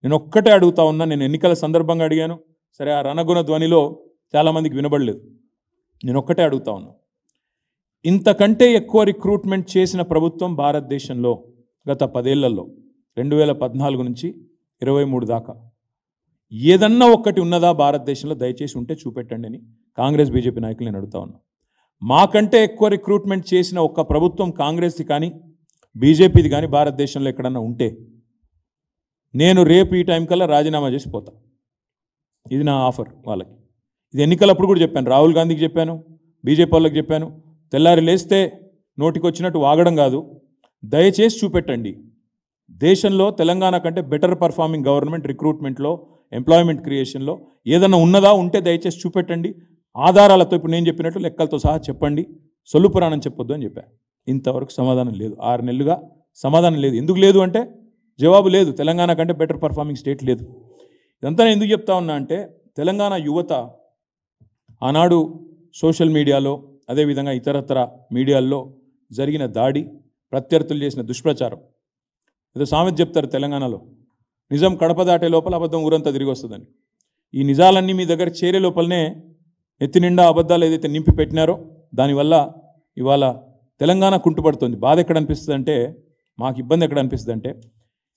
నేను ఒక్కటే అడుగుతా ఉన్నా, నేను ఎన్నికల సందర్భంగా అడిగాను, సరే ఆ రణగుణ ధ్వనిలో చాలామందికి వినబడలేదు. నేను ఒక్కటే అడుగుతా ఉన్నా, ఇంతకంటే ఎక్కువ రిక్రూట్మెంట్ చేసిన ప్రభుత్వం భారతదేశంలో గత 10 ఏళ్లలో 2014 నుంచి 23 దాకా ఏదన్నా ఒక్కటి ఉన్నదా భారతదేశంలో? దయచేసి ఉంటే చూపెట్టండి అని కాంగ్రెస్ బీజేపీ నాయకులు నేను అడుగుతా ఉన్నా. మాకంటే ఎక్కువ రిక్రూట్మెంట్ చేసిన ఒక్క ప్రభుత్వం కాంగ్రెస్ది కానీ బీజేపీది కానీ భారతదేశంలో ఎక్కడన్నా ఉంటే నేను రేపు ఈ టైం కల్లా రాజీనామా చేసి పోతా. ఇది నా ఆఫర్ వాళ్ళకి. ఇది ఎన్నికలప్పుడు కూడా చెప్పాను, రాహుల్ గాంధీకి చెప్పాను, బీజేపీ వాళ్ళకి చెప్పాను. తెల్లారి లేస్తే నోటికి వచ్చినట్టు వాగడం కాదు, దయచేసి చూపెట్టండి దేశంలో తెలంగాణ కంటే బెటర్ పర్ఫార్మింగ్ గవర్నమెంట్ రిక్రూట్మెంట్లో, ఎంప్లాయ్మెంట్ క్రియేషన్లో ఏదన్నా ఉన్నదా, ఉంటే దయచేసి చూపెట్టండి ఆధారాలతో. ఇప్పుడు నేను చెప్పినట్టు లెక్కలతో సహా చెప్పండి, సొల్లు పురాణం చెప్పొద్దు అని చెప్పాను. ఇంతవరకు సమాధానం లేదు. 6 నెలలుగా సమాధానం లేదు. ఎందుకు లేదు అంటే జవాబు లేదు. తెలంగాణ కంటే బెటర్ పర్ఫార్మింగ్ స్టేట్ లేదు. ఇదంతా నేను ఎందుకు చెప్తా ఉన్నా అంటే, తెలంగాణ యువత ఆనాడు సోషల్ మీడియాలో, అదేవిధంగా ఇతరత్ర మీడియాల్లో జరిగిన దాడి, ప్రత్యర్థులు చేసిన దుష్ప్రచారం, ఏదో సామెత చెప్తారు తెలంగాణలో, నిజం కడప దాటే లోపల అబద్ధం ఊరంతా తిరిగి వస్తుందని. ఈ నిజాలన్నీ మీ దగ్గర చేరే లోపలనే ఎత్తి నిండా అబద్ధాలు ఏదైతే నింపి పెట్టినారో దానివల్ల ఇవాళ తెలంగాణ కుంటుపడుతుంది. బాధ ఎక్కడ అనిపిస్తుంది అంటే, మాకు ఇబ్బంది ఎక్కడ అనిపిస్తుంది అంటే,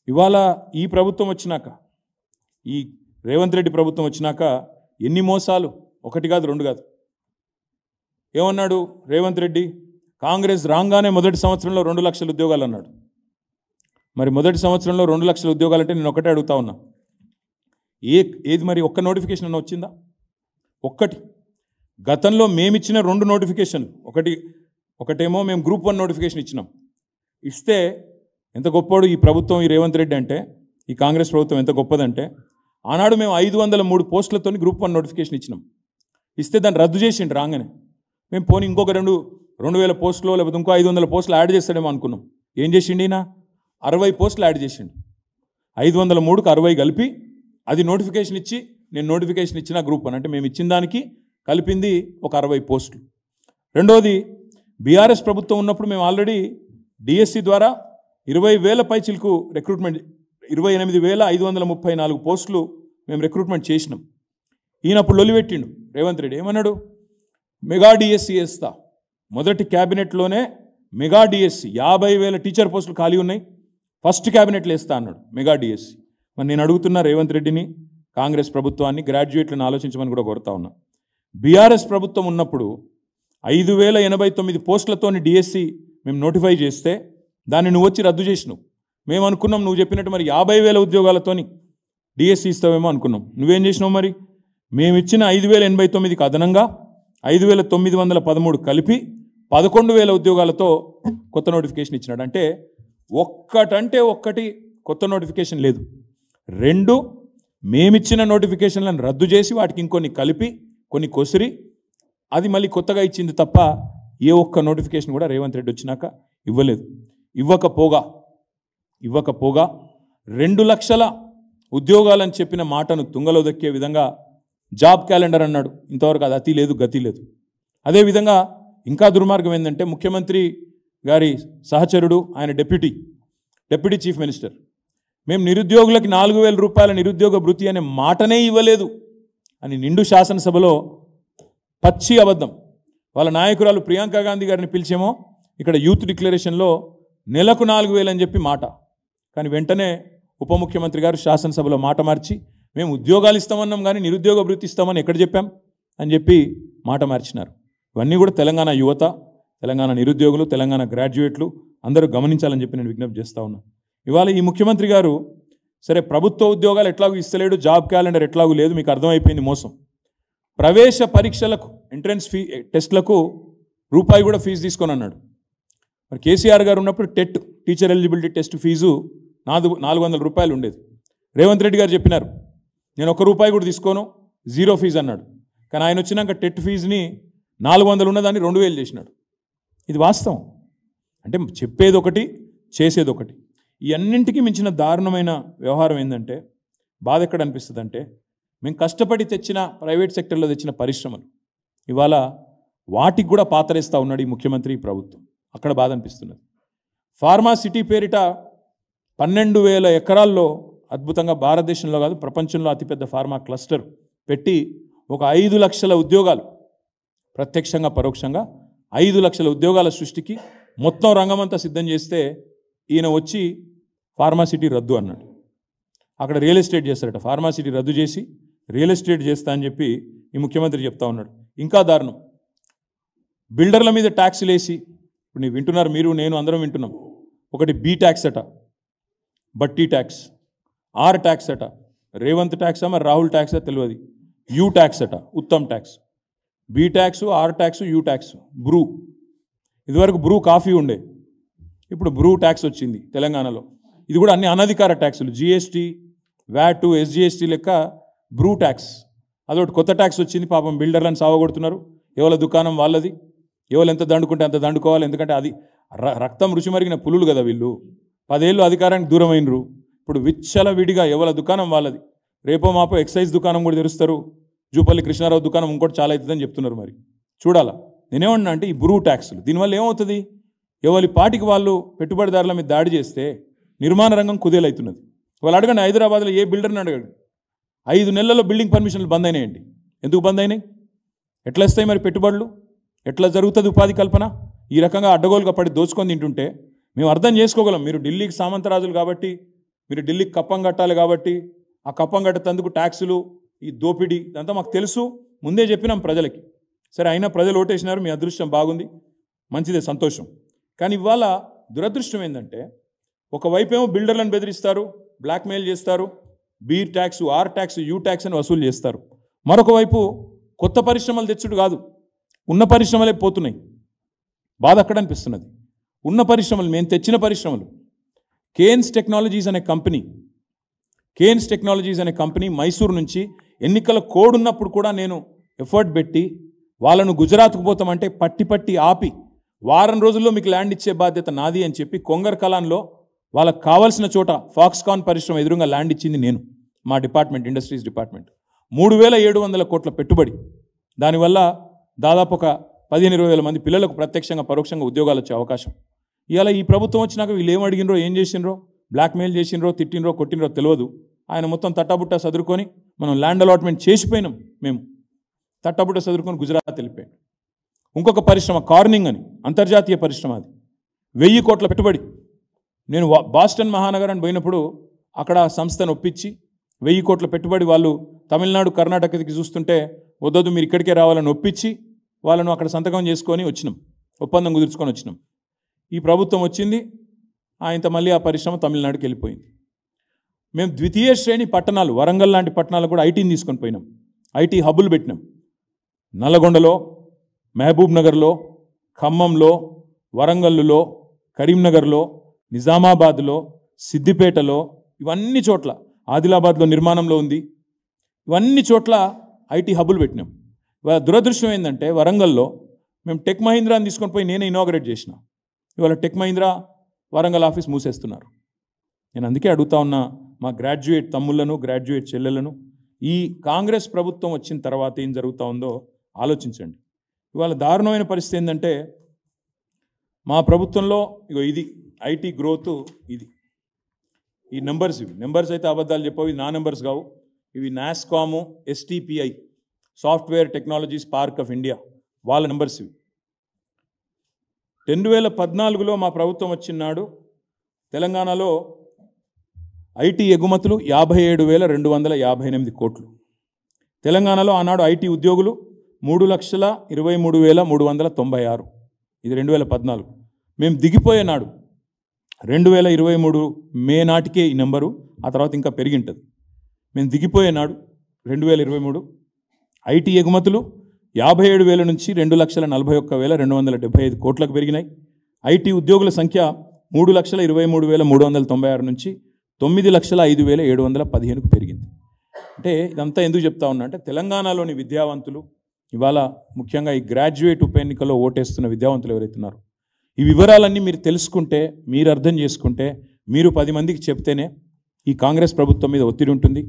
ఇవాళ ఈ ప్రభుత్వం వచ్చినాక, ఈ రేవంత్ రెడ్డి ప్రభుత్వం వచ్చినాక ఎన్ని మోసాలు, ఒకటి కాదు రెండు కాదు. ఏమన్నాడు రేవంత్ రెడ్డి? కాంగ్రెస్ రాగానే మొదటి సంవత్సరంలో 2 లక్షల ఉద్యోగాలు అన్నాడు. మరి మొదటి సంవత్సరంలో 2 లక్షల ఉద్యోగాలు అంటే నేను ఒకటే అడుగుతా ఉన్నా, ఏది మరి ఒక్క నోటిఫికేషన్ అన్న వచ్చిందా? ఒక్కటి. గతంలో మేమిచ్చిన 2 నోటిఫికేషన్లు, ఒకటేమో మేము గ్రూప్ 1 నోటిఫికేషన్ ఇచ్చినాం. ఇస్తే ఎంత గొప్పవాడు ఈ ప్రభుత్వం, ఈ రేవంత్ రెడ్డి అంటే, ఈ కాంగ్రెస్ ప్రభుత్వం ఎంత గొప్పదంటే, ఆనాడు మేము 503 పోస్టులతో గ్రూప్ 1 నోటిఫికేషన్ ఇచ్చినాం. ఇస్తే దాన్ని రద్దు చేసిండు రాగానే. మేము పోనీ ఇంకొక 2,000 పోస్టులు లేకపోతే ఇంకో 500 పోస్టులు యాడ్ చేస్తాడేమో అనుకున్నాం. ఏం చేసిండు ఈయన? 60 పోస్టులు యాడ్ చేసిండు. 503కు 60 కలిపి అది నోటిఫికేషన్ ఇచ్చి, నేను నోటిఫికేషన్ ఇచ్చిన గ్రూప్ 1 అంటే మేము ఇచ్చిన దానికి కలిపింది ఒక 60 పోస్టులు. రెండోది, బీఆర్ఎస్ ప్రభుత్వం ఉన్నప్పుడు మేము ఆల్రెడీ డిఎస్సి ద్వారా 20,000 పైచిలకు రిక్రూట్మెంట్, 28,534 పోస్టులు మేము రిక్రూట్మెంట్ చేసినాం. ఈయనప్పుడు లొలిపెట్టిండు రేవంత్ రెడ్డి. ఏమన్నాడు? మెగా డిఎస్సి వేస్తా. మొదటి క్యాబినెట్లోనే మెగా డిఎస్సి 50,000 టీచర్ పోస్టులు ఖాళీ ఉన్నాయి, ఫస్ట్ క్యాబినెట్లో వేస్తా అన్నాడు మెగా డిఎస్సి. మరి నేను అడుగుతున్నా రేవంత్ రెడ్డిని, కాంగ్రెస్ ప్రభుత్వాన్ని, గ్రాడ్యుయేట్లను ఆలోచించమని కూడా కోరుతా ఉన్నా. బీఆర్ఎస్ ప్రభుత్వం ఉన్నప్పుడు 5,089 పోస్టులతోని డిఎస్సి మేము నోటిఫై చేస్తే దాన్ని నువ్వు వచ్చి రద్దు చేసినావు. మేము అనుకున్నాం నువ్వు చెప్పినట్టు మరి 50,000 ఉద్యోగాలతోని డిఎస్సి ఇస్తావేమో అనుకున్నాం. నువ్వేం చేసినావు మరి? మేము ఇచ్చిన 5,089కి అదనంగా 5,913 కలిపి 11,000 ఉద్యోగాలతో కొత్త నోటిఫికేషన్ ఇచ్చినాడు. అంటే ఒక్కటి కొత్త నోటిఫికేషన్ లేదు. 2 మేమిచ్చిన నోటిఫికేషన్లను రద్దు చేసి వాటికి ఇంకొన్ని కలిపి కొన్ని కొసిరి అది మళ్ళీ కొత్తగా ఇచ్చింది తప్ప ఏ ఒక్క నోటిఫికేషన్ కూడా రేవంత్ రెడ్డి వచ్చినాక ఇవ్వలేదు. ఇవ్వకపోగా 2 లక్షల ఉద్యోగాలని చెప్పిన మాటను తుంగలో దక్కే విధంగా జాబ్ క్యాలెండర్ అన్నాడు. ఇంతవరకు అది అతి లేదు, గతి లేదు. అదేవిధంగా ఇంకా దుర్మార్గం ఏంటంటే, ముఖ్యమంత్రి గారి సహచరుడు, ఆయన డిప్యూటీ చీఫ్ మినిస్టర్, మేము నిరుద్యోగులకి 4,000 రూపాయల నిరుద్యోగ భృతి అనే మాటనే ఇవ్వలేదు అని నిండు శాసనసభలో పచ్చి అబద్ధం. వాళ్ళ నాయకురాలు ప్రియాంక గాంధీ గారిని పిలిచేమో ఇక్కడ యూత్ డిక్లరేషన్లో నెలకు 4,000 అని చెప్పి మాట, కానీ వెంటనే ఉప ముఖ్యమంత్రి గారు శాసనసభలో మాట మార్చి మేము ఉద్యోగాలు ఇస్తామన్నాం కానీ నిరుద్యోగ భృతి ఇస్తామని ఎక్కడ చెప్పాం అని చెప్పి మాట మార్చినారు. ఇవన్నీ కూడా తెలంగాణ యువత, తెలంగాణ నిరుద్యోగులు, తెలంగాణ గ్రాడ్యుయేట్లు అందరూ గమనించాలని చెప్పి నేను విజ్ఞప్తి చేస్తూ ఉన్నాను. ఇవాళ ఈ ముఖ్యమంత్రి గారు సరే ప్రభుత్వ ఉద్యోగాలు ఎట్లాగూ ఇస్తలేడు, జాబ్ క్యాలెండర్ ఎట్లాగూ లేదు, మీకు అర్థమైపోయింది మోసం. ప్రవేశ పరీక్షలకు, ఎంట్రన్స్ టెస్ట్లకు రూపాయి కూడా ఫీజు తీసుకొని అన్నాడు. మరి కేసీఆర్ గారు ఉన్నప్పుడు టీచర్ ఎలిజిబిలిటీ టెస్ట్ ఫీజు 400 రూపాయలు ఉండేది. రేవంత్ రెడ్డి గారు చెప్పినారు నేను ₹1 కూడా తీసుకోను, 0 ఫీజు అన్నాడు. కానీ ఆయన వచ్చినాక టెట్ ఫీజుని 400 ఉన్నదాన్ని 2,000 చేసినాడు. ఇది వాస్తవం. అంటే చెప్పేది ఒకటి, చేసేది ఒకటి. ఈ అన్నింటికి మించిన దారుణమైన వ్యవహారం ఏంటంటే, బాధ ఎక్కడ అనిపిస్తుంది అంటే, మేము కష్టపడి తెచ్చిన ప్రైవేట్ సెక్టర్లో తెచ్చిన పరిశ్రమలు ఇవాళ వాటికి కూడా పాతరేస్తూ ఉన్నాడు ఈ ముఖ్యమంత్రి, ఈ ప్రభుత్వం. అక్కడ బాధ అనిపిస్తున్నది. ఫార్మా సిటీ పేరిట 12,000 ఎకరాల్లో అద్భుతంగా భారతదేశంలో కాదు ప్రపంచంలో అతిపెద్ద ఫార్మా క్లస్టర్ పెట్టి ఒక 5 లక్షల ఉద్యోగాలు ప్రత్యక్షంగా పరోక్షంగా 5 లక్షల ఉద్యోగాల సృష్టికి మొత్తం రంగమంతా సిద్ధం చేస్తే ఈయన వచ్చి ఫార్మాసిటీ రద్దు అన్నాడు. అక్కడ రియల్ ఎస్టేట్ చేస్తారట, ఫార్మాసిటీ రద్దు చేసి రియల్ ఎస్టేట్ చేస్తా అని చెప్పి ఈ ముఖ్యమంత్రి చెప్తా ఉన్నాడు. ఇంకా దారుణం, బిల్డర్ల మీద ట్యాక్సులు వేసి, ఇప్పుడు ನೀವು వింటున్నారు, మీరు నేను అందరం వింటున్నాం. ఒకటి బి ట్యాక్స్ అట, బట్టి ట్యాక్స్, ఆర్ ట్యాక్స్ అట, రేవంత్ ట్యాక్సా మరి రాహుల్ ట్యాక్సా తెలియదు, యూ ట్యాక్స్ అట, Uttam tax, B tax, R tax, U tax, Bru. ఇదివరకు బ్రూ కాఫీ ఉండే, ఇప్పుడు బ్రూ ట్యాక్స్ వచ్చింది తెలంగాణలో. ఇది కూడా అన్ని అనధికార ట్యాక్సులు, జిఎస్టీ, వ్యాట్, ఎస్జిఎస్టీ లెక్క బ్రూ ట్యాక్స్. అదొకటి కొత్త ట్యాక్స్ వచ్చింది. పాపం బిల్డర్లను సావగొడుతున్నారు. ఎవరి దుకాణం వాళ్ళది, ఎవరు ఎంత దండుకుంటే అంత దండుకోవాలి. ఎందుకంటే అది రక్తం రుచి మరిగిన పులులు కదా వీళ్ళు. 10 ఏళ్ళు అధికారానికి దూరం అయినరు. ఇప్పుడు విచ్చల విడిగా ఎవరి దుకాణం వాళ్ళది. రేపో మాపో ఎక్సైజ్ దుకాణం కూడా తెరుస్తారు, జూపల్లి కృష్ణారావు దుకాణం ఇంకోటి చాలా అవుతుందని చెప్తున్నారు. మరి చూడాలా. నేనేమన్నా అంటే ఈ బ్రూ ట్యాక్సులు దీనివల్ల ఏమవుతుంది, ఎవరి పాటికి వాళ్ళు పెట్టుబడిదారుల మీద దాడి చేస్తే నిర్మాణ రంగం కుదేలవుతున్నది. వాళ్ళు అడగండి, హైదరాబాద్లో ఏ బిల్డర్ని అడగండి, 5 నెలల్లో బిల్డింగ్ పర్మిషన్లు బంద్ అయినాయండి. ఎందుకు బంద్ అయినాయి? ఎట్లా వస్తాయి మరి పెట్టుబడులు? ఎట్లా జరుగుతుంది ఉపాధి కల్పన? ఈ రకంగా అడ్డగోలుగా పడి దోచుకొని తింటుంటే మేము అర్థం చేసుకోగలం. మీరు ఢిల్లీకి సామంతరాజులు కాబట్టి, మీరు ఢిల్లీకి కప్పం కట్టాలి కాబట్టి, ఆ కప్పం కట్టేందుకు ట్యాక్సులు, ఈ దోపిడీ ఇదంతా మాకు తెలుసు, ముందే చెప్పినాం ప్రజలకి. సరే, అయినా ప్రజలు ఓటేసినారు, మీ అదృష్టం బాగుంది, మంచిదే, సంతోషం. కానీ ఇవాళ దురదృష్టం ఏంటంటే, ఒకవైపు ఏమో బిల్డర్లను బెదిరిస్తారు, బ్లాక్మెయిల్ చేస్తారు, B tax, R tax, U tax అని వసూలు చేస్తారు. మరొక వైపు కొత్త పరిశ్రమలు తెచ్చుడు కాదు, ఉన్న పరిశ్రమలే పోతున్నాయి. బాధ అక్కడ అనిపిస్తున్నది. ఉన్న పరిశ్రమలు, మేము తెచ్చిన పరిశ్రమలు, కేన్స్ టెక్నాలజీస్ అనే కంపెనీ మైసూరు నుంచి ఎన్నికల కోడ్ ఉన్నప్పుడు కూడా నేను ఎఫర్ట్ పెట్టి వాళ్ళను గుజరాత్కు పోతామంటే పట్టి ఆపి వారం రోజుల్లో మీకు ల్యాండ్ ఇచ్చే బాధ్యత నాది అని చెప్పి కొంగర్ కలాన్లో వాళ్ళకు కావాల్సిన చోట ఫాక్స్కాన్ పరిశ్రమ ఎదురుగా ల్యాండ్ ఇచ్చింది నేను, మా డిపార్ట్మెంట్, ఇండస్ట్రీస్ డిపార్ట్మెంట్. 3700 కోట్ల పెట్టుబడి. దానివల్ల దాదాపు ఒక 15-20 మంది పిల్లలకు ప్రత్యక్షంగా పరోక్షంగా ఉద్యోగాలు వచ్చే అవకాశం. ఇవాళ ఈ ప్రభుత్వం వచ్చినాక వీళ్ళు ఏం అడిగినరో, ఏం చేసినరో, బ్లాక్మెయిల్ చేసినరో, తిట్టినరో, కొట్టినరో తెలియదు. ఆయన మొత్తం తట్టాబుట్టా సదురుకొని మనం ల్యాండ్ అలాట్మెంట్ చేసిపోయినాం. మేము తట్టాబుట్టా సదురుకొని గుజరాత్ వెళ్ళిపోయాం. ఇంకొక పరిశ్రమ కార్నింగ్ అని, అంతర్జాతీయ పరిశ్రమ, అది 1000 కోట్ల పెట్టుబడి. నేను బాస్టన్ మహానగరాన్ని పోయినప్పుడు అక్కడ సంస్థను ఒప్పించి 1000 కోట్ల పెట్టుబడి వాళ్ళు తమిళనాడు, కర్ణాటకకి చూస్తుంటే వద్దొద్దు మీరు ఇక్కడికే రావాలని ఒప్పించి వాళ్ళను అక్కడ సంతకం చేసుకొని వచ్చినాం, ఒప్పందం కుదుర్చుకొని వచ్చినాం. ఈ ప్రభుత్వం వచ్చింది, ఆయనతో మళ్ళీ ఆ పరిశ్రమ తమిళనాడుకి వెళ్ళిపోయింది. మేము ద్వితీయ శ్రేణి పట్టణాలు, వరంగల్ లాంటి పట్టణాలు కూడా ఐటీని తీసుకొని పోయినాం, ఐటీ హబ్బులు పెట్టినాం. నల్లగొండలో, మహబూబ్ నగర్లో, ఖమ్మంలో, వరంగల్లో, కరీంనగర్లో, నిజామాబాద్లో, సిద్దిపేటలో, ఇవన్నీ చోట్ల, ఆదిలాబాద్లో నిర్మాణంలో ఉంది, ఇవన్నీ చోట్ల ఐటీ హబ్బులు పెట్టినాం. ఇవాళ దురదృష్టం ఏంటంటే వరంగల్లో మేము టెక్ మహీంద్రాని తీసుకొని పోయి నేనే ఇనాగరేట్ చేసిన. ఇవాళ టెక్ మహీంద్రా వరంగల్ ఆఫీస్ మూసేస్తున్నారు. నేను అందుకే అడుగుతా ఉన్నా మా గ్రాడ్యుయేట్ తమ్ముళ్లను, గ్రాడ్యుయేట్ చెల్లెలను, ఈ కాంగ్రెస్ ప్రభుత్వం వచ్చిన తర్వాత ఏం జరుగుతూ ఉందో ఆలోచించండి. ఇవాళ దారుణమైన పరిస్థితి ఏంటంటే మా ప్రభుత్వంలో ఇగో ఇది ఐటీ గ్రోత్, ఇది ఈ నెంబర్స్, ఇవి నెంబర్స్ అయితే అబద్ధాలు చెప్పవు, ఇవి నా నెంబర్స్ కావు, ఇవి నాస్కాము, STPI, software technologies park of India వాళ్ళ నెంబర్స్ ఇవి. 2014లో మా ప్రభుత్వం వచ్చినాడు తెలంగాణలో ఐటీ ఎగుమతులు 57,258 కోట్లు. తెలంగాణలో ఆనాడు ఐటీ ఉద్యోగులు 3,23,396. ఇది 2014. మేము దిగిపోయే నాడు 2023 మే నాటికే ఈ నెంబరు, ఆ తర్వాత ఇంకా పెరిగింటుంది. మేము దిగిపోయే నాడు 2023 ఐటీ ఎగుమతులు 57,000 నుంచి 2,41,275 కోట్లకు పెరిగినాయి. ఐటీ ఉద్యోగుల సంఖ్య 3,23,396 నుంచి 9,05,715కు పెరిగింది. అంటే ఇదంతా ఎందుకు చెప్తా ఉన్నా అంటే తెలంగాణలోని విద్యావంతులు, ఇవాళ ముఖ్యంగా ఈ గ్రాడ్యుయేట్ ఉప ఎన్నికల్లో ఓటేస్తున్న విద్యావంతులు ఎవరైతున్నారో ఈ వివరాలన్నీ మీరు తెలుసుకుంటే, మీరు అర్థం చేసుకుంటే, మీరు 10 మందికి చెప్తేనే ఈ కాంగ్రెస్ ప్రభుత్వం మీద ఒత్తిడి ఉంటుంది,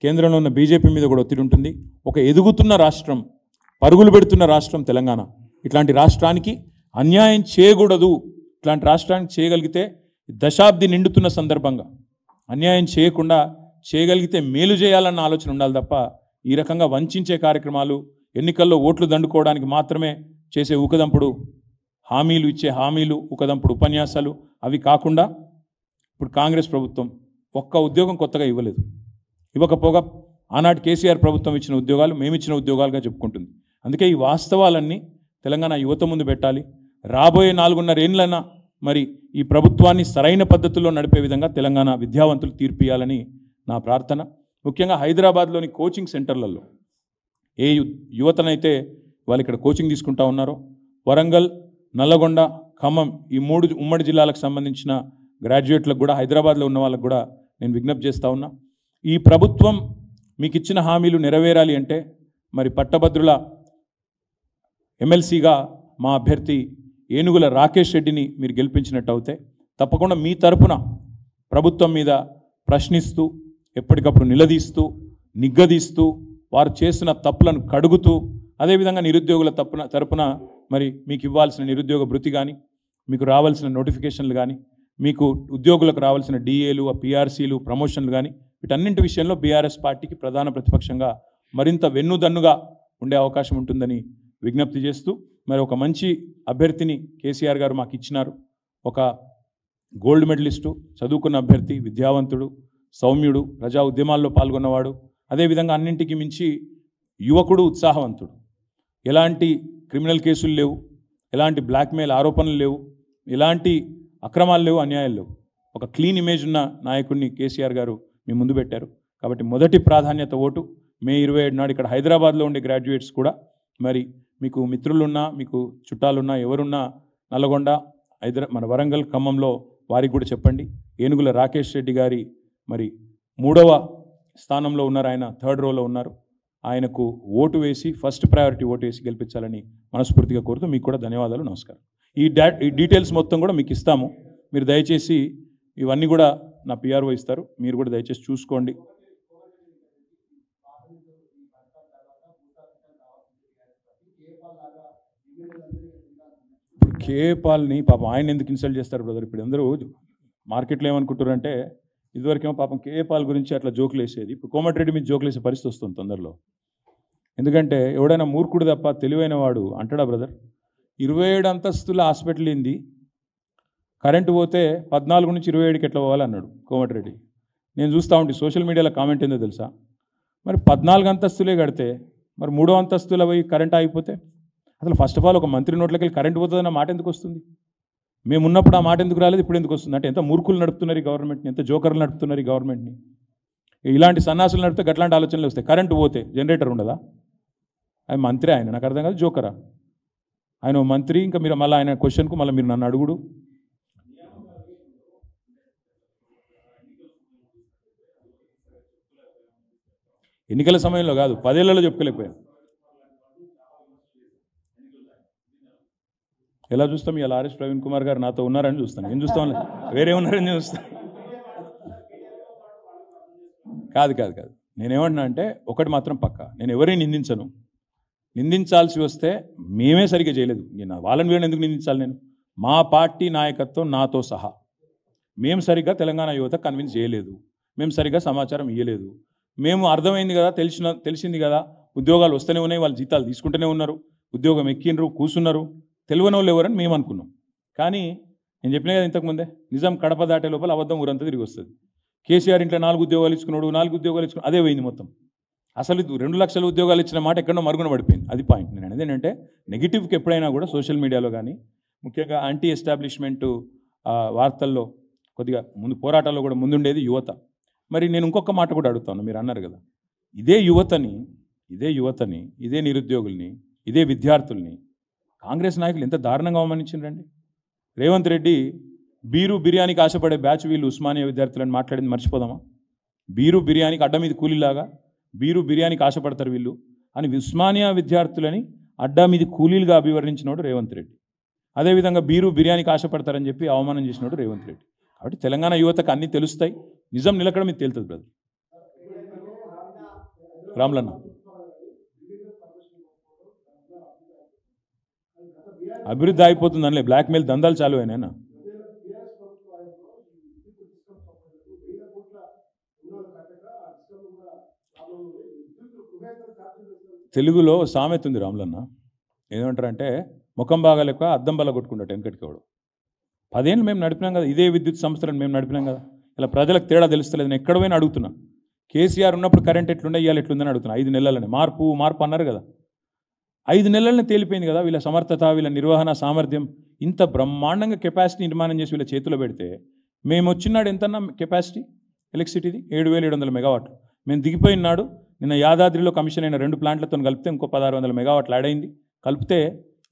కేంద్రంలో ఉన్న బీజేపీ మీద కూడా ఒత్తిడి ఉంటుంది. ఒక ఎదుగుతున్న రాష్ట్రం, పరుగులు పెడుతున్న రాష్ట్రం తెలంగాణ. ఇట్లాంటి రాష్ట్రానికి అన్యాయం చేయకూడదు. ఇట్లాంటి రాష్ట్రానికి చేయగలిగితే దశాబ్ది నిండుతున్న సందర్భంగా అన్యాయం చేయకుండా చేయగలిగితే మేలు చేయాలన్న ఆలోచన ఉండాలి తప్ప ఈ రకంగా వంచే కార్యక్రమాలు, ఎన్నికల్లో ఓట్లు దండుకోవడానికి మాత్రమే చేసే ఊకదంపుడు హామీలు, ఇచ్చే హామీలు, ఊకదంపుడు ఉపన్యాసాలు అవి కాకుండా ఇప్పుడు కాంగ్రెస్ ప్రభుత్వం ఒక్క ఉద్యోగం కొత్తగా ఇవ్వలేదు. ఇవ్వకపోగా ఆనాటి కేసీఆర్ ప్రభుత్వం ఇచ్చిన ఉద్యోగాలు మేమిచ్చిన ఉద్యోగాలుగా చెప్పుకుంటుంది. అందుకే ఈ వాస్తవాలన్నీ తెలంగాణ యువత ముందు పెట్టాలి. రాబోయే 4.5 ఏళ్ళైనా మరి ఈ ప్రభుత్వాన్ని సరైన పద్ధతుల్లో నడిపే విధంగా తెలంగాణ విద్యావంతులు తీర్పియాలని నా ప్రార్థన. ముఖ్యంగా హైదరాబాద్లోని కోచింగ్ సెంటర్లలో ఏ యువతనైతే వాళ్ళు ఇక్కడ కోచింగ్ తీసుకుంటా ఉన్నారో, వరంగల్, నల్లగొండ, ఖమ్మం ఈ 3 ఉమ్మడి జిల్లాలకు సంబంధించిన గ్రాడ్యుయేట్లకు కూడా, హైదరాబాద్లో ఉన్న వాళ్ళకు కూడా నేను విజ్ఞప్తి చేస్తూ ఉన్నా. ఈ ప్రభుత్వం మీకు ఇచ్చిన హామీలు నెరవేరాలి అంటే మరి పట్టభద్రుల ఎమ్మెల్సీగా మా అభ్యర్థి ఏనుగుల రాకేష్ రెడ్డిని మీరు గెలిపించినట్టు అవుతే తప్పకుండా మీ తరపున ప్రభుత్వం మీద ప్రశ్నిస్తూ, ఎప్పటికప్పుడు నిలదీస్తూ, నిగ్గదీస్తూ, వారు చేస్తున్న తప్పులను కడుగుతూ, అదేవిధంగా నిరుద్యోగుల తరపున మరి మీకు ఇవ్వాల్సిన నిరుద్యోగ భృతి కానీ, మీకు రావాల్సిన నోటిఫికేషన్లు కానీ, మీకు ఉద్యోగులకు రావాల్సిన డిఏలు, పిఆర్సీలు, ప్రమోషన్లు కానీ, వీటన్నింటి విషయంలో బీఆర్ఎస్ పార్టీకి ప్రధాన ప్రతిపక్షంగా మరింత వెన్నుదన్నుగా ఉండే అవకాశం ఉంటుందని విజ్ఞప్తి చేస్తూ, మరి ఒక మంచి అభ్యర్థిని కేసీఆర్ గారు మాకు ఇచ్చినారు. ఒక గోల్డ్ మెడలిస్టు, చదువుకున్న అభ్యర్థి, విద్యావంతుడు, సౌమ్యుడు, ప్రజా ఉద్యమాల్లో పాల్గొన్నవాడు, అదేవిధంగా అన్నింటికి మించి యువకుడు, ఉత్సాహవంతుడు. ఎలాంటి క్రిమినల్ కేసులు లేవు, ఎలాంటి బ్లాక్మెయిల్ ఆరోపణలు లేవు, ఎలాంటి అక్రమాలు లేవు, అన్యాయాలు లేవు. ఒక క్లీన్ ఇమేజ్ ఉన్న నాయకుడిని కేసీఆర్ గారు మీ ముందు పెట్టారు. కాబట్టి మొదటి ప్రాధాన్యత ఓటు. మే 27 నాడు ఇక్కడ హైదరాబాద్లో ఉండే గ్రాడ్యుయేట్స్ కూడా మరి మీకు మిత్రులున్నా, మీకు చుట్టాలున్నా, ఎవరున్నా నల్లగొండ, మన వరంగల్, ఖమ్మంలో వారికి కూడా చెప్పండి. ఏనుగుల రాకేష్ రెడ్డి గారి మరి 3వ స్థానంలో ఉన్నారు, ఆయన 3rd రోలో ఉన్నారు. ఆయనకు ఓటు వేసి, ఫస్ట్ ప్రయారిటీ ఓటు వేసి గెలిపించాలని మనస్ఫూర్తిగా కోరుతూ మీకు కూడా ధన్యవాదాలు, నమస్కారం. ఈ డీటెయిల్స్ మొత్తం కూడా మీకు ఇస్తాము. మీరు దయచేసి ఇవన్నీ కూడా నా పిఆర్ఓ ఇస్తారు, మీరు కూడా దయచేసి చూసుకోండి. ఇప్పుడు కేపాల్ని పాపం ఆయన ఎందుకు ఇన్సల్ట్ చేస్తారు బ్రదర్? ఇప్పుడు అందరూ మార్కెట్లో ఏమనుకుంటారంటే, ఇదివరకేమో పాపం కేపాల్ గురించి అట్లా జోకులు వేసేది, ఇప్పుడు కోమటిరెడ్డి మీద జోకులు వేసే పరిస్థితి వస్తుంది తొందరలో. ఎందుకంటే ఎవడైనా మూర్ఖుడు తప్ప తెలివైన వాడు అంటాడా బ్రదర్? 27 అంతస్తుల హాస్పిటల్ ఏంది, కరెంటు పోతే 14 నుంచి 27కి ఎట్లా పోవాలన్నాడు కోమటిరెడ్డి. నేను చూస్తూ ఉంటే సోషల్ మీడియాలో కామెంట్ ఏందో తెలుసా? మరి 14 అంతస్తులే కడితే మరి 3వ అంతస్తుల పోయి కరెంట్ ఆగిపోతే అసలు ఫస్ట్ ఆఫ్ ఆల్ ఒక మంత్రి నోట్లోకి వెళ్ళి కరెంటు పోతుందన్న మాట ఎందుకు వస్తుంది? మేము ఉన్నప్పుడు ఆ మాట ఎందుకు రాలేదు, ఇప్పుడు ఎందుకు వస్తుంది? అంటే ఎంత మూర్ఖులు నడుపుతున్నారు ఈ గవర్నమెంట్ని, ఎంత జోకర్లు నడుపుతున్నారు ఈ గవర్నమెంట్ని. ఇలాంటి సన్నాసులు నడిపితే గట్లాంటి ఆలోచనలు వస్తాయి. కరెంటు పోతే జనరేటర్ ఉండదా? ఆయన మంత్రి, ఆయన నాకు అర్థం కాదు, జోకరా ఆయన మంత్రి? ఇంకా మీరు మళ్ళీ ఆయన క్వశ్చన్కు మళ్ళీ మీరు నన్ను అడుగుడు. ఎన్నికల సమయంలో కాదు, 10 ఏళ్లలో చెప్పుకోలేకపోయాను. ఎలా చూస్తాం? ఇలా ఆర్ఎస్ ప్రవీణ్ కుమార్ గారు నాతో ఉన్నారని చూస్తాను. ఏం చూస్తాం? వేరే ఉన్నారని చూస్తాను. కాదు కాదు కాదు నేనేమంటున్నా అంటే ఒకటి మాత్రం పక్క, నేను ఎవరిని నిందించను. నిందించాల్సి వస్తే మేమే సరిగ్గా చేయలేదు, వాళ్ళని వీళ్ళని ఎందుకు నిందించాలి? నేను మా పార్టీ నాయకత్వం నాతో సహా మేము సరిగ్గా తెలంగాణ యువత కన్విన్స్ చేయలేదు, మేము సరిగ్గా సమాచారం ఇవ్వలేదు. మేము అర్థమైంది కదా, తెలిసింది కదా, ఉద్యోగాలు వస్తూనే ఉన్నాయి, వాళ్ళు జీతాలు తీసుకుంటూనే ఉన్నారు, ఉద్యోగం ఎక్కినరు, కూర్చున్నారు, తెలియని వాళ్ళు ఎవరని మేము అనుకున్నాం. కానీ నేను చెప్పిన కదా ఇంతకుముందే, నిజం కడప దాటే లోపల అబద్ధం ఊరంతా తిరిగి వస్తుంది. కేసీఆర్ ఇంట్లో 4 ఉద్యోగాలు ఇచ్చుకున్నాడు, 4 ఉద్యోగాలు ఇచ్చుకున్నాడు, అదే పోయింది మొత్తం. అసలు 2 లక్షల ఉద్యోగాలు ఇచ్చిన మాట ఎక్కడో మరుగున పడిపోయింది. అది పాయింట్. నేను అనేది ఏంటంటే నెగిటివ్కి ఎప్పుడైనా కూడా సోషల్ మీడియాలో కానీ, ముఖ్యంగా యాంటీ ఎస్టాబ్లిష్మెంట్ వార్తల్లో కొద్దిగా ముందు, పోరాటాల్లో కూడా ముందుండేది యువత. మరి నేను ఇంకొక మాట కూడా అడుగుతాను, మీరు అన్నారు కదా, ఇదే యువతని, ఇదే నిరుద్యోగుల్ని, ఇదే విద్యార్థుల్ని కాంగ్రెస్ నాయకులు ఎంత దారుణంగా అవమానించిండ్రండి. రేవంత్ రెడ్డి బీరు బిర్యానీకి ఆశపడే బ్యాచ్ వీళ్ళు ఉస్మానియా విద్యార్థులని మాట్లాడింది మర్చిపోదామా? బీరు బిర్యానీకి అడ్డ మీద కూలీలాగా బీరు బిర్యానీకి ఆశపడతారు వీళ్ళు అని ఉస్మానియా విద్యార్థులని అడ్డా మీద కూలీలుగా అభివర్ణించినోడు రేవంత్ రెడ్డి. అదేవిధంగా బీరు బిర్యానీకి ఆశపడతారని చెప్పి అవమానం చేసినోడు రేవంత్ రెడ్డి. కాబట్టి తెలంగాణ యువతకు అన్నీ తెలుస్తాయి, నిజం నిలకడ మీద తేలుతుంది బ్రదర్. రాములన్న అభివృద్ధి అయిపోతుందనిలే, బ్లాక్మెయిల్ దందాలు చాలు అయినా. తెలుగులో సామెత ఉంది రాములన్న, ఏమంటారంటే ముఖం బాగాలేక అద్దం బల్ల కొట్టుకుంటాడు వెనకటికి వాడు. 10 ఏళ్ళు మేము నడిపినాం కదా, ఇదే విద్యుత్ సంస్థలను మేము నడిపినాం కదా. ఇలా ప్రజలకు తేడా తెలుస్తలేదు. నేను ఎక్కడ పోయినా అడుగుతున్నా, కేసీఆర్ ఉన్నప్పుడు కరెంట్ ఎట్లుండే ఇవాళ ఎట్లుందని అడుగుతున్నా. 5 నెలలనే మార్పు అన్నారు కదా, 5 నెలలనే తేలిపోయింది కదా. వీళ్ళ సమర్థత, వీళ్ళ నిర్వహణ సామర్థ్యం, ఇంత బ్రహ్మాండంగా కెపాసిటీ నిర్మాణం చేసి వీళ్ళ చేతిలో పెడితే, మేము వచ్చినాడు ఎంతన్నా కెపాసిటీ ఎలక్ట్రిసిటీది 7,700 మెగావాట్లు. మేము దిగిపోయిన నాడు నిన్న యాదాద్రిలో కమిషన్ అయిన 2 ప్లాంట్లతో కలిపితే ఇంకో 1,600 మెగావాట్లు యాడ్ అయింది. కలిపితే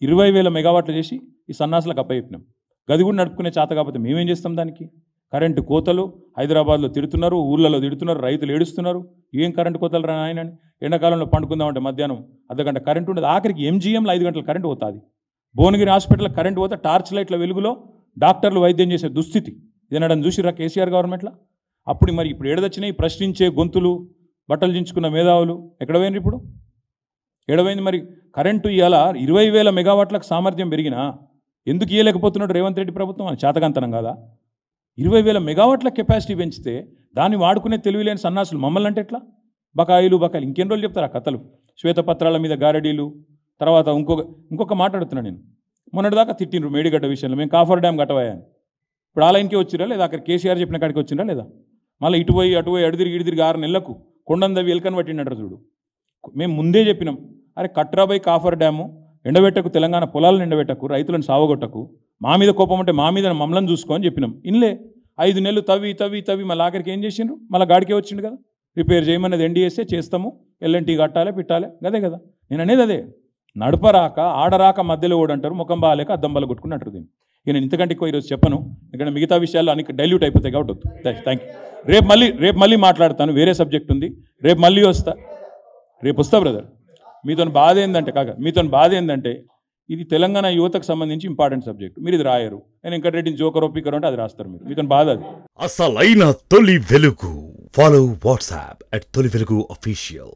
20,000 మెగావాట్లు చేసి ఈ సన్నాసులకు అప్పచెప్పినాం. గది కూడా నడుపుకునే చేత కాకపోతే మేమేం చేస్తాం దానికి? కరెంటు కోతలు హైదరాబాద్లో తిడుతున్నారు, ఊళ్ళలో తిడుతున్నారు, రైతులు ఏడుస్తున్నారు. ఏం కరెంటు కోతలు రా ఆయన, ఎండాకాలంలో పండుకుందామంటే మధ్యాహ్నం అర్ధగంట కరెంటు ఉండదు. ఆఖరికి ఎంజీఎంలో 5 గంటల కరెంటు పోతుంది. భువనగిరి హాస్పిటల్లో కరెంటు పోతే టార్చ్ లైట్ల వెలుగులో డాక్టర్లు వైద్యం చేసే దుస్థితి ఇదనడం చూసిరా కేసీఆర్ గవర్నమెంట్లో. అప్పుడు మరి ఇప్పుడు ఏడదొచ్చినాయి ప్రశ్నించే గొంతులు, బట్టలు దించుకున్న మేధావులు ఎక్కడ పోయినారు? ఇప్పుడు ఏడవైంది మరి కరెంటు. ఇవాళ 20,000 మెగావాట్లకు సామర్థ్యం పెరిగినా ఎందుకు ఇవ్వలేకపోతున్నాడు రేవంత్ రెడ్డి ప్రభుత్వం? అని చేతకంతనం కాదా? 20,000 మెగావాట్ల కెపాసిటీ పెంచితే దాన్ని వాడుకునే తెలివిలేని సన్నాసులు మమ్మల్ని అంటే ఎట్లా? బకాయిలు ఇంకెన్ని రోజులు చెప్తారు ఆ కథలు? శ్వేతపత్రాల మీద గారడీలు. తర్వాత ఇంకొక మాట అడుగుతున్నాను నేను. మొన్నటిదాకా తిట్టిండ్రు మేడిగడ్డ విషయంలో, మేము కాఫర్ డ్యామ్ కట్టవాయని. ఇప్పుడు ఆలయానికి వచ్చిరా లేదా? అక్కడ కేసీఆర్ చెప్పిన కాడికి వచ్చిరా లేదా? మళ్ళీ ఇటు పోయి అటు తిరిగి 6 నెలలకు కొండందవి ఎలకని పట్టిండరు చూడు. మేము ముందే చెప్పినాం, అరే కట్రాబై కాఫర్ డ్యాము ఎండబెట్టకు, తెలంగాణ పొలాలను ఎండబెట్టకు, రైతులను సావగొట్టకు, మా మీద కోపం అంటే మా మీద మమ్మల్ని చూసుకో అని చెప్పినాం. ఇన్లే 5 నెలలు తవ్వి మళ్ళీ ఆఖరికి ఏం చేసిండ్రు? మళ్ళీ గాడికే వచ్చిండు కదా. రిపేర్ చేయమన్నది ఎన్డీఎస్ఏ, చేస్తాము, ఎల్ఎన్టీ కట్టాలి పెట్టాలి, అదే కదా నేను అనేది. అదే నడపరాక ఆడరాక మధ్యలో కూడా అంటారు, ముఖం బాగాలేక అద్దం బల్ల కొట్టుకుని అంటారు. దీన్ని నేను ఇంతకంటే ఎక్కువ ఈరోజు చెప్పను, ఇక్కడ మిగతా విషయాలు అన్ని డైల్యూట్ అయిపోతాయి కాబట్టి వద్దు. Thank you. రేపు మళ్ళీ మాట్లాడతాను, వేరే సబ్జెక్ట్ ఉంది. రేపు మళ్ళీ వస్తా బ్రదర్. మీతో బాధ ఏంటంటే ఇది తెలంగాణ యువతకు సంబంధించి ఇంపార్టెంట్ సబ్జెక్ట్. మీరు ఇది రాయరు, నేను ఇంకా రెడ్డిని జోకర్ ఒప్పికరు అంటే అది రాస్తారు మీరు. మీతో బాధ అది. అసలైన తొలి వెలుగు. ఫాలో వాట్సాప్ @తొలి వెలుగు official.